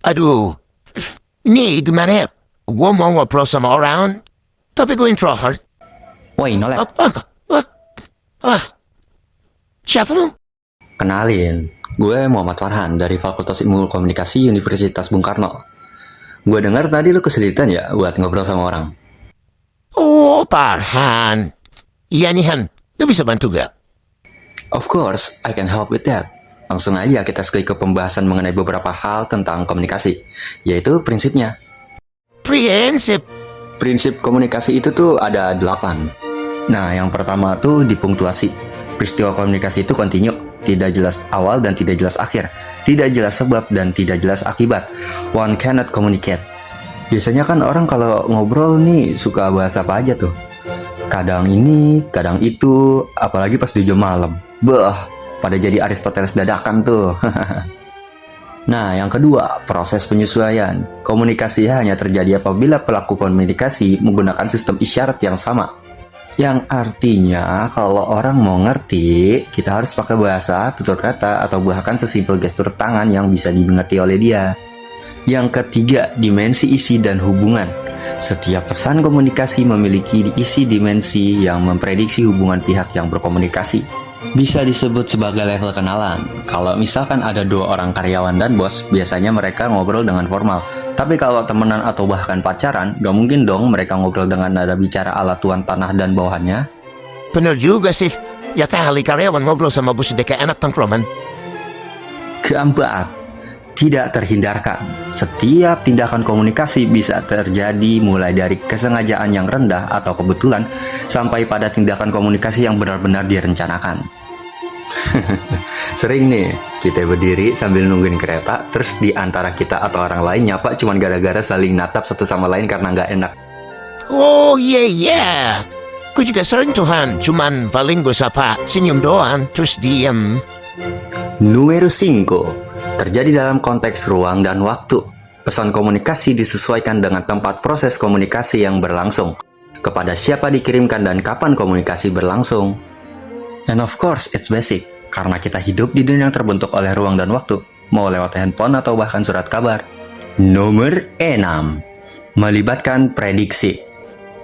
Aduh, ini gimana ya? Gue mau ngobrol sama orang, tapi gue introvert. Woi, nolep. Ah, ah, siapa lu? Kenalin, gue Muhammad Farhan dari Fakultas Ilmu Komunikasi Universitas Bung Karno. Gue dengar tadi lu kesulitan ya buat ngobrol sama orang. Oh, Farhan. Iya nih Han, lu bisa bantu gak? Of course, I can help with that. Langsung aja kita sekali ke pembahasan mengenai beberapa hal tentang komunikasi, yaitu prinsipnya. Prinsip. Prinsip komunikasi itu tuh ada 8. Nah, yang pertama tuh dipunktuasi. Peristiwa komunikasi itu kontinu, tidak jelas awal dan tidak jelas akhir, tidak jelas sebab dan tidak jelas akibat. One cannot communicate. Biasanya kan orang kalau ngobrol nih suka bahas apa aja tuh. Kadang ini, kadang itu, apalagi pas di jam malam. Bah, pada jadi Aristoteles dadakan tuh. Nah, yang kedua, proses penyesuaian. Komunikasi hanya terjadi apabila pelaku komunikasi menggunakan sistem isyarat yang sama. Yang artinya, kalau orang mau ngerti, kita harus pakai bahasa, tutur kata, atau bahkan sesimpel gestur tangan yang bisa dimengerti oleh dia. Yang ketiga, dimensi isi dan hubungan. Setiap pesan komunikasi memiliki isi dimensi yang memprediksi hubungan pihak yang berkomunikasi. Bisa disebut sebagai level kenalan. Kalau misalkan ada 2 orang karyawan dan bos, biasanya mereka ngobrol dengan formal. Tapi kalau temenan atau bahkan pacaran, gak mungkin dong mereka ngobrol dengan nada bicara ala tuan tanah dan bawahannya. Bener juga sih. Ya kali karyawan ngobrol sama bos kayak anak tongkrongan. Keempat, tidak terhindarkan. Setiap tindakan komunikasi bisa terjadi mulai dari kesengajaan yang rendah atau kebetulan sampai pada tindakan komunikasi yang benar-benar direncanakan. Sering nih, kita berdiri sambil nungguin kereta, terus di antara kita atau orang lain nyapa cuman gara-gara saling natap satu sama lain karena nggak enak. Oh iya iya. Gue juga sering Tuhan, cuman paling gue sapa senyum doang, terus diem. Numero 5. Terjadi dalam konteks ruang dan waktu. Pesan komunikasi disesuaikan dengan tempat proses komunikasi yang berlangsung, kepada siapa dikirimkan dan kapan komunikasi berlangsung. And of course, it's basic, karena kita hidup di dunia yang terbentuk oleh ruang dan waktu, mau lewat handphone atau bahkan surat kabar. Nomor 6. Melibatkan prediksi.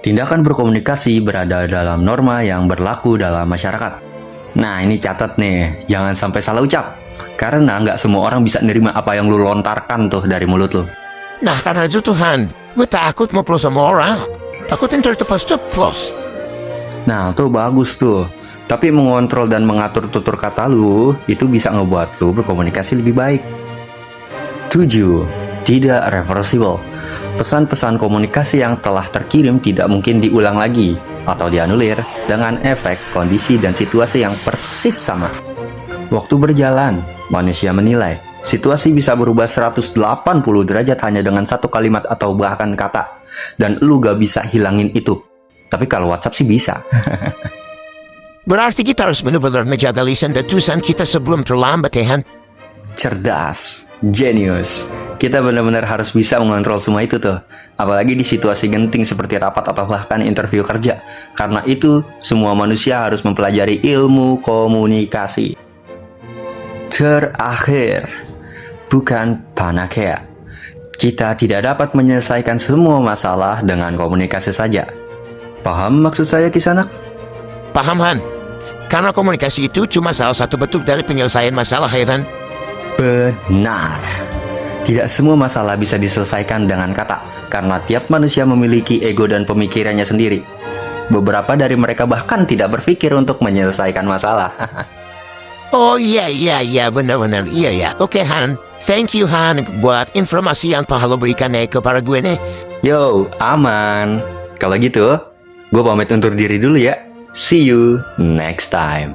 Tindakan berkomunikasi berada dalam norma yang berlaku dalam masyarakat. Nah, ini catat nih, jangan sampai salah ucap. Karena nggak semua orang bisa nerima apa yang lu lontarkan tuh dari mulut lu. Nah karena itu Tuhan, gue takut ngobrol sama orang. Takut ntar ceplos. Nah, tuh bagus tuh. Tapi mengontrol dan mengatur tutur kata lu, itu bisa ngebuat lu berkomunikasi lebih baik. 7. Tidak reversible. Pesan-pesan komunikasi yang telah terkirim tidak mungkin diulang lagi atau dianulir dengan efek, kondisi, dan situasi yang persis sama. Waktu berjalan, manusia menilai situasi bisa berubah 180 derajat hanya dengan satu kalimat atau bahkan kata, dan lu gak bisa hilangin itu. Tapi kalau WhatsApp sih bisa. Berarti kita harus benar-benar menjaga lisan dan tulisan kita sebelum terlambat ya Han. Cerdas, genius. Kita benar-benar harus bisa mengontrol semua itu tuh. Apalagi di situasi genting seperti rapat atau bahkan interview kerja. Karena itu, semua manusia harus mempelajari ilmu komunikasi. Terakhir, bukan panacea. Kita tidak dapat menyelesaikan semua masalah dengan komunikasi saja. Paham maksud saya, Kisanak? Paham Han? Karena komunikasi itu cuma salah satu bentuk dari penyelesaian masalah ya Han. Benar. Tidak semua masalah bisa diselesaikan dengan kata, karena tiap manusia memiliki ego dan pemikirannya sendiri. Beberapa dari mereka bahkan tidak berpikir untuk menyelesaikan masalah. Oh iya benar-benar iya ya. Oke Han, thank you Han buat informasi yang telah lo berikan kepada gue nih. Yo, aman. Kalau gitu, gue pamit undur diri dulu ya. See you next time.